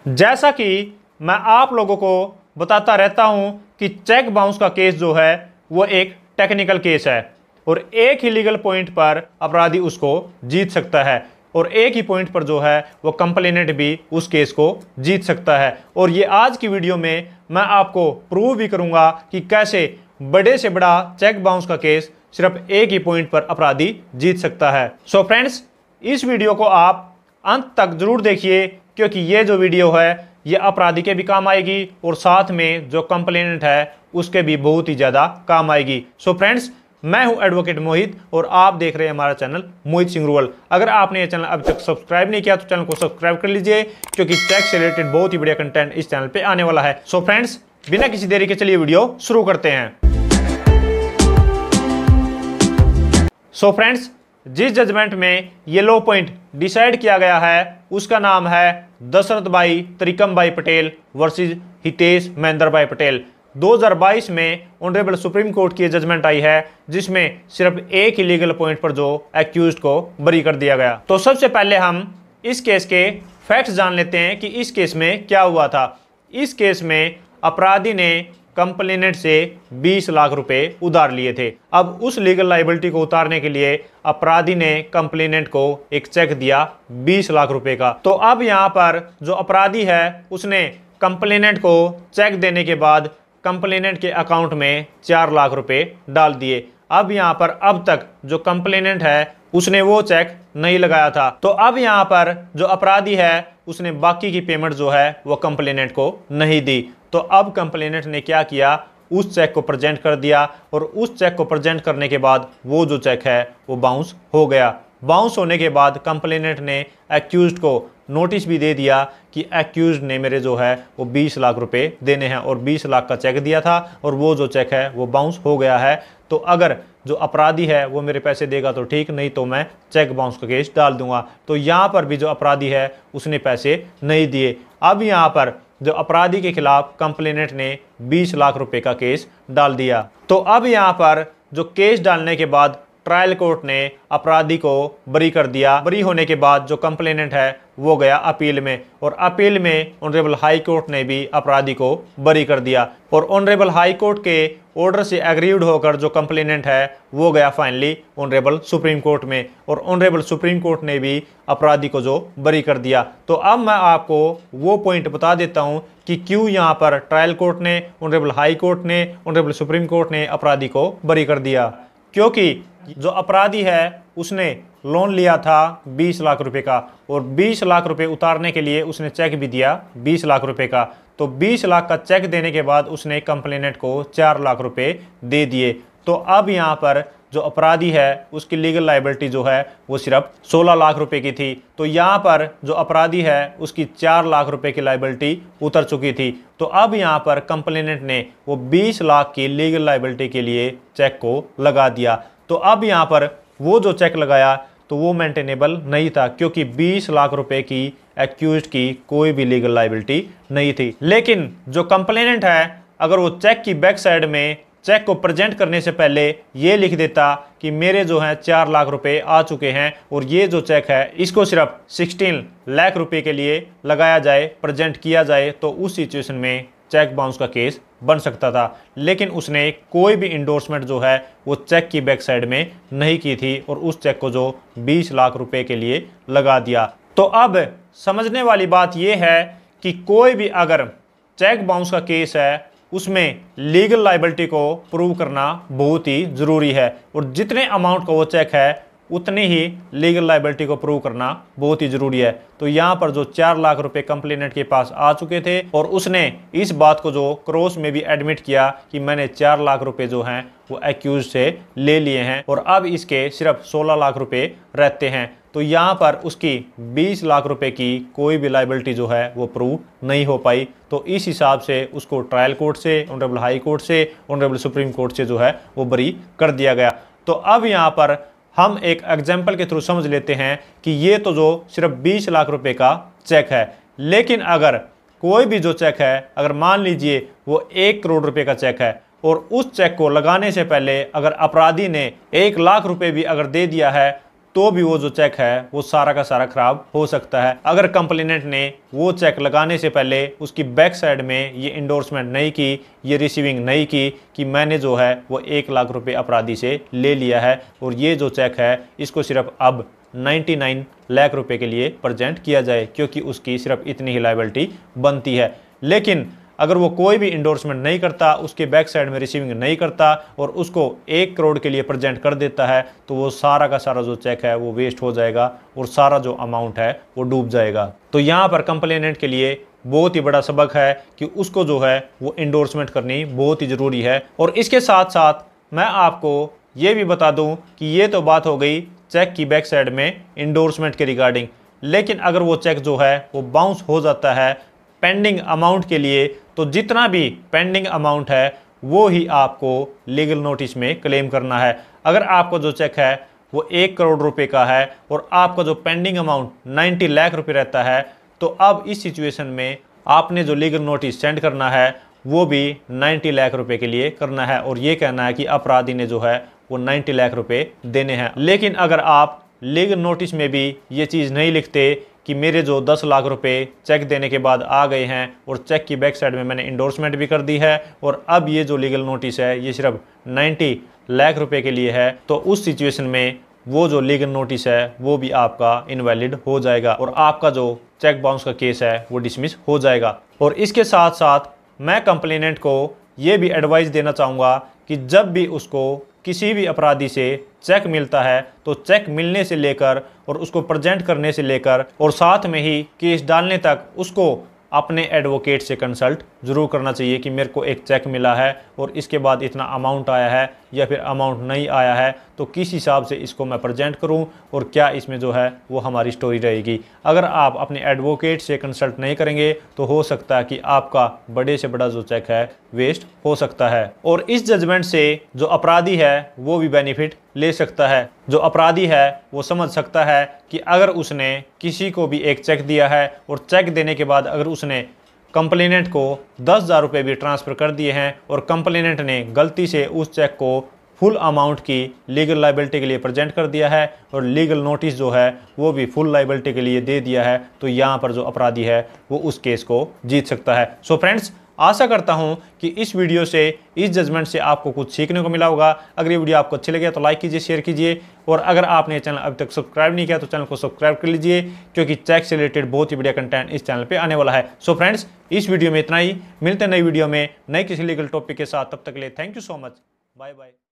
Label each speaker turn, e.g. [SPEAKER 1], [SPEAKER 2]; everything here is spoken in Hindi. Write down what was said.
[SPEAKER 1] जैसा कि मैं आप लोगों को बताता रहता हूं कि चेक बाउंस का केस जो है वो एक टेक्निकल केस है और एक ही लीगल पॉइंट पर अपराधी उसको जीत सकता है और एक ही पॉइंट पर जो है वो कंप्लेनेंट भी उस केस को जीत सकता है। और ये आज की वीडियो में मैं आपको प्रूव भी करूंगा कि कैसे बड़े से बड़ा चेक बाउंस का केस सिर्फ एक ही पॉइंट पर अपराधी जीत सकता है। सो फ्रेंड्स, इस वीडियो को आप अंत तक जरूर देखिए क्योंकि ये जो वीडियो है ये अपराधी के भी काम आएगी और साथ में जो कंप्लेनेंट है उसके भी बहुत ही ज़्यादा काम आएगी। सो फ्रेंड्स, मैं हूं एडवोकेट मोहित और आप देख रहे हैं हमारा चैनल मोहित सिंगरूवल। अगर आपने ये चैनल अभी तक सब्सक्राइब नहीं किया तो चैनल को सब्सक्राइब कर लीजिए क्योंकि टैक्स से रिलेटेड बहुत ही बढ़िया कंटेंट इस चैनल पे आने वाला है। सो फ्रेंड्स, बिना किसी देरी के चलिए वीडियो शुरू करते हैं। सो फ्रेंड्स, जिस जजमेंट में ये लॉ पॉइंट डिसाइड किया गया है उसका नाम है दशरथ भाई त्रिकम भाई पटेल वर्सेस हितेश महेंद्र भाई पटेल। 2022 में ऑनरेबल सुप्रीम कोर्ट की जजमेंट आई है जिसमें सिर्फ एक ही लीगल पॉइंट पर जो एक्यूज्ड को बरी कर दिया गया। तो सबसे पहले हम इस केस के फैक्ट्स जान लेते हैं कि इस केस में क्या हुआ था। इस केस में अपराधी ने कंप्लेनेंट से 20 लाख रुपए उधार लिए थे। अब उस लीगल लायबिलिटी को उतारने के लिए अपराधी ने कंप्लेनेंट को एक चेक दिया 20 लाख रुपए का। तो अब यहाँ पर जो अपराधी है उसने कंप्लेनेंट को चेक देने के बाद कंप्लेनेंट के अकाउंट में 4 लाख रुपए डाल दिए। अब यहाँ पर अब तक जो कंप्लेनेंट है उसने वो चेक नहीं लगाया था। तो अब यहाँ पर जो अपराधी है उसने बाकी की पेमेंट जो है वो कंप्लेनेंट को नहीं दी। तो अब कंप्लेनेंट ने क्या किया, उस चेक को प्रेजेंट कर दिया और उस चेक को प्रेजेंट करने के बाद वो जो चेक है वो बाउंस हो गया। बाउंस होने के बाद कंप्लेनेंट ने एक्यूज्ड को नोटिस भी दे दिया कि एक्यूज्ड ने मेरे जो है वो 20 लाख रुपए देने हैं और 20 लाख का चेक दिया था और वो जो चेक है वो बाउंस हो गया है। तो अगर जो अपराधी है वो मेरे पैसे देगा तो ठीक, नहीं तो मैं चेक बाउंस का केस डाल दूंगा। तो यहाँ पर भी जो अपराधी है उसने पैसे नहीं दिए। अब यहाँ पर जो अपराधी के खिलाफ कंप्लेनेंट ने 20 लाख रुपए का केस डाल दिया। तो अब यहाँ पर जो केस डालने के बाद ट्रायल कोर्ट ने अपराधी को बरी कर दिया। बरी होने के बाद जो कंप्लेनेंट है वो गया अपील में और अपील में ऑनरेबल हाई कोर्ट ने भी अपराधी को बरी कर दिया और ऑनरेबल हाई कोर्ट के ऑर्डर से एग्रीड होकर जो कंप्लेनेंट है वो गया फाइनली ऑनरेबल सुप्रीम कोर्ट में और ऑनरेबल सुप्रीम कोर्ट ने भी अपराधी को जो बरी कर दिया। तो अब मैं आपको वो पॉइंट बता देता हूँ कि क्यों यहाँ पर ट्रायल कोर्ट ने, ऑनरेबल हाई कोर्ट ने, ऑनरेबल सुप्रीम कोर्ट ने अपराधी को बरी कर दिया। क्योंकि जो अपराधी है उसने लोन लिया था 20 लाख रुपए का और 20 लाख रुपए उतारने के लिए उसने चेक भी दिया 20 लाख रुपए का। तो 20 लाख का चेक देने के बाद उसने कंप्लेनेंट को 4 लाख रुपए दे दिए। तो अब यहाँ पर जो अपराधी है उसकी लीगल लायबिलिटी जो है वो सिर्फ 16 लाख रुपए की थी। तो यहाँ पर जो अपराधी है उसकी 4 लाख रुपए की लायबिलिटी उतर चुकी थी। तो अब यहाँ पर कंप्लेनेंट ने वो 20 लाख की लीगल लायबिलिटी के लिए चेक को लगा दिया। तो अब यहाँ पर वो जो चेक लगाया तो वो मेंटेनेबल नहीं था क्योंकि 20 लाख रुपए की एक्यूज्ड की कोई भी लीगल लायबिलिटी नहीं थी। लेकिन जो कंप्लेनेंट है अगर वो चेक की बैक साइड में चेक को प्रेजेंट करने से पहले ये लिख देता कि मेरे जो है 4 लाख रुपए आ चुके हैं और ये जो चेक है इसको सिर्फ 16 लाख रुपए के लिए लगाया जाए, प्रेजेंट किया जाए, तो उस सिचुएशन में चेक बाउंस का केस बन सकता था। लेकिन उसने कोई भी इंडोर्समेंट जो है वो चेक की बैक साइड में नहीं की थी और उस चेक को जो 20 लाख रुपए के लिए लगा दिया। तो अब समझने वाली बात यह है कि कोई भी अगर चेक बाउंस का केस है उसमें लीगल लायबिलिटी को प्रूव करना बहुत ही ज़रूरी है और जितने अमाउंट का वो चेक है उतनी ही लीगल लायबिलिटी को प्रूव करना बहुत ही ज़रूरी है। तो यहाँ पर जो 4 लाख रुपए कंप्लेनेंट के पास आ चुके थे और उसने इस बात को जो क्रॉस में भी एडमिट किया कि मैंने 4 लाख रुपए जो हैं वो एक्यूज से ले लिए हैं और अब इसके सिर्फ 16 लाख रुपए रहते हैं। तो यहाँ पर उसकी 20 लाख रुपए की कोई भी लायबिलिटी जो है वो प्रूव नहीं हो पाई। तो इस हिसाब से उसको ट्रायल कोर्ट से, ऑनरेबल हाई कोर्ट से, ऑनरेबल सुप्रीम कोर्ट से जो है वो बरी कर दिया गया। तो अब यहाँ पर हम एक एग्जाम्पल के थ्रू समझ लेते हैं कि ये तो जो सिर्फ 20 लाख रुपए का चेक है, लेकिन अगर कोई भी जो चेक है, अगर मान लीजिए वो 1 करोड़ रुपए का चेक है और उस चेक को लगाने से पहले अगर अपराधी ने 1 लाख रुपए भी अगर दे दिया है तो भी वो जो चेक है वो सारा का सारा खराब हो सकता है। अगर कंप्लेनेंट ने वो चेक लगाने से पहले उसकी बैक साइड में ये इंडोर्समेंट नहीं की, ये रिसीविंग नहीं की कि मैंने जो है वो 1 लाख रुपए अपराधी से ले लिया है और ये जो चेक है इसको सिर्फ अब 99 लाख रुपए के लिए प्रेजेंट किया जाए, क्योंकि उसकी सिर्फ इतनी ही लायबिलिटी बनती है। लेकिन अगर वो कोई भी इंडोर्समेंट नहीं करता, उसके बैक साइड में रिसीविंग नहीं करता और उसको 1 करोड़ के लिए प्रेजेंट कर देता है, तो वो सारा का सारा जो चेक है वो वेस्ट हो जाएगा और सारा जो अमाउंट है वो डूब जाएगा। तो यहाँ पर कंप्लेनेंट के लिए बहुत ही बड़ा सबक है कि उसको जो है वो इंडोर्समेंट करनी बहुत ही ज़रूरी है। और इसके साथ साथ मैं आपको ये भी बता दूं कि ये तो बात हो गई चेक की बैक साइड में इंडोर्समेंट के रिगार्डिंग, लेकिन अगर वो चेक जो है वो बाउंस हो जाता है पेंडिंग अमाउंट के लिए, तो जितना भी पेंडिंग अमाउंट है वो ही आपको लीगल नोटिस में क्लेम करना है। अगर आपको जो चेक है वो 1 करोड़ रुपए का है और आपका जो पेंडिंग अमाउंट 90 लाख रुपए रहता है, तो अब इस सिचुएशन में आपने जो लीगल नोटिस सेंड करना है वो भी 90 लाख रुपए के लिए करना है और ये कहना है कि अपराधी ने जो है वो 90 लाख रुपए देने हैं। लेकिन अगर आप लीगल नोटिस में भी ये चीज़ नहीं लिखते कि मेरे जो 10 लाख रुपए चेक देने के बाद आ गए हैं और चेक की बैक साइड में मैंने इंडोर्समेंट भी कर दी है और अब ये जो लीगल नोटिस है ये सिर्फ 90 लाख रुपए के लिए है, तो उस सिचुएशन में वो जो लीगल नोटिस है वो भी आपका इनवैलिड हो जाएगा और आपका जो चेक बाउंस का केस है वो डिसमिस हो जाएगा। और इसके साथ साथ मैं कंप्लेनेंट को ये भी एडवाइस देना चाहूँगा कि जब भी उसको किसी भी अपराधी से चेक मिलता है तो चेक मिलने से लेकर और उसको प्रेजेंट करने से लेकर और साथ में ही केस डालने तक उसको अपने एडवोकेट से कंसल्ट ज़रूर करना चाहिए कि मेरे को एक चेक मिला है और इसके बाद इतना अमाउंट आया है या फिर अमाउंट नहीं आया है, तो किस हिसाब से इसको मैं प्रेजेंट करूं और क्या इसमें जो है वो हमारी स्टोरी रहेगी। अगर आप अपने एडवोकेट से कंसल्ट नहीं करेंगे तो हो सकता है कि आपका बड़े से बड़ा जो चेक है वेस्ट हो सकता है और इस जजमेंट से जो अपराधी है वो भी बेनिफिट ले सकता है। जो अपराधी है वो समझ सकता है कि अगर उसने किसी को भी एक चेक दिया है और चेक देने के बाद अगर उसने कंप्लेनेंट को 10,000 रुपये भी ट्रांसफ़र कर दिए हैं और कंप्लेनेंट ने गलती से उस चेक को फुल अमाउंट की लीगल लायबिलिटी के लिए प्रेजेंट कर दिया है और लीगल नोटिस जो है वो भी फुल लायबिलिटी के लिए दे दिया है, तो यहाँ पर जो अपराधी है वो उस केस को जीत सकता है। सो फ्रेंड्स, आशा करता हूं कि इस वीडियो से, इस जजमेंट से आपको कुछ सीखने को मिला होगा। अगर ये वीडियो आपको अच्छी लगे तो लाइक कीजिए, शेयर कीजिए और अगर आपने चैनल अभी तक सब्सक्राइब नहीं किया तो चैनल को सब्सक्राइब कर लीजिए, क्योंकि चेक से रिलेटेड बहुत ही बढ़िया कंटेंट इस चैनल पे आने वाला है। सो फ्रेंड्स, इस वीडियो में इतना ही। मिलते हैं नई वीडियो में नए किसी लीगल टॉपिक के साथ। तब तक के लिए thank you so much. Bye bye.